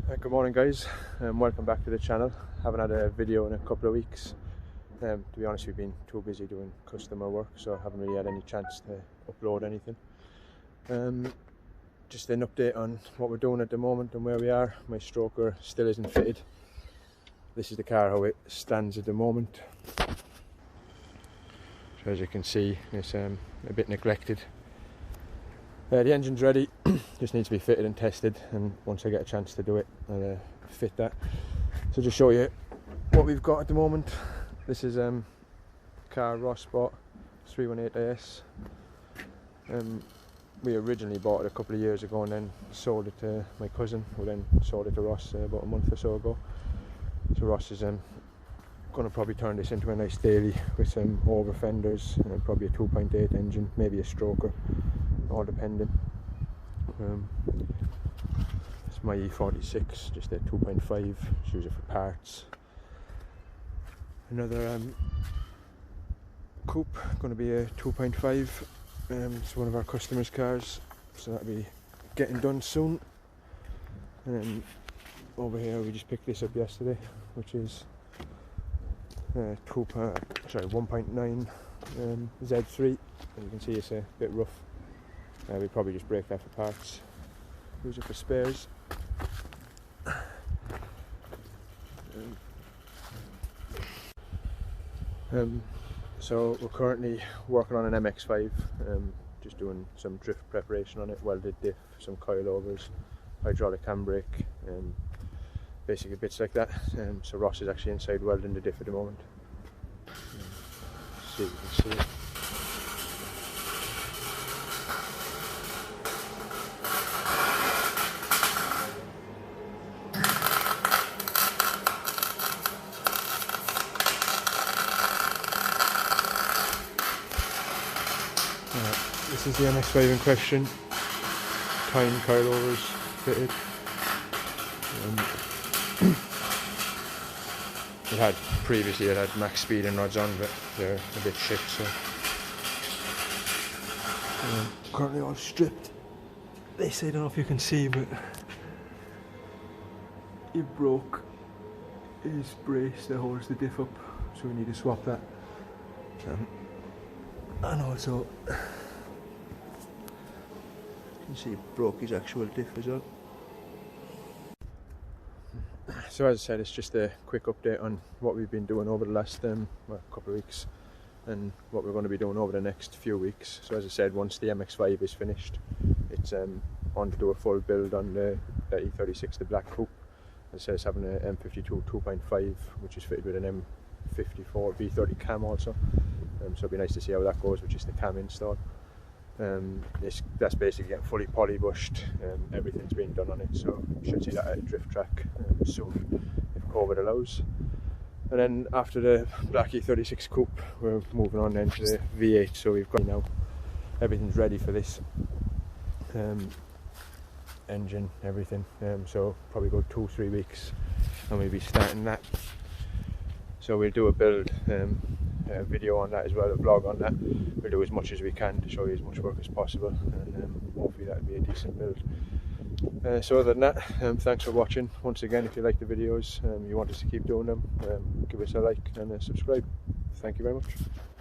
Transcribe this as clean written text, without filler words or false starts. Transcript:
Good morning guys, welcome back to the channel. Haven't had a video in a couple of weeks. To be honest, we've been too busy doing customer work, so I haven't really had any chance to upload anything. Just an update on what we're doing at the moment and where we are. My stroker still isn't fitted. This is the car how it stands at the moment. So as you can see, it's a bit neglected. The engine's ready, just needs to be fitted and tested, and once I get a chance to do it, I'll fit that. So just show you what we've got at the moment. This is car Ross bought, 318IS. We originally bought it a couple of years ago and then sold it to my cousin, who then sold it to Ross about a month or so ago. So Ross is going to probably turn this into a nice daily with some over fenders, probably a 2.8 engine, maybe a stroker, all depending. It's my E46, just a 2.5, just use it for parts. Another coupe, going to be a 2.5. It's one of our customers' cars, so that'll be getting done soon. And then over here we just picked this up yesterday, which is 1.9 Z3. As you can see, it's a bit rough. We probably just break that for parts, use it for spares. So we're currently working on an MX5, just doing some drift preparation on it, welded diff, some coilovers, hydraulic handbrake, basically bits like that. So Ross is actually inside welding the diff at the moment. See if you can see it. This is the MX5 in question, tying coilovers fitted. Previously it had max speed and rods on, but they're a bit shit, so currently all stripped. This, I don't know if you can see, but he broke his brace that holds the diff up, so we need to swap that. And also, you can see he broke his actual diff as well. So as I said, it's just a quick update on what we've been doing over the last couple of weeks and what we're going to be doing over the next few weeks. So as I said, once the MX5 is finished, it's on to do a full build on the E36, the black coupe. As I said, it's having an M52 2.5, which is fitted with an M54 V30 cam also. So it'll be nice to see how that goes, which is the cam install. That's basically getting fully polybushed. Everything's been done on it, so you should see that at a drift track soon, if COVID allows. And then after the black E36 coupe, we're moving on then to the V8. So we've got now everything's ready for this engine, everything. So probably go 2-3 weeks, and we'll be starting that. So we'll do a build video on that as well, a vlog on that. We'll do as much as we can to show you as much work as possible, and hopefully that'll be a decent build. So other than that, thanks for watching. Once again, if you like the videos, you want us to keep doing them, give us a like and subscribe. Thank you very much.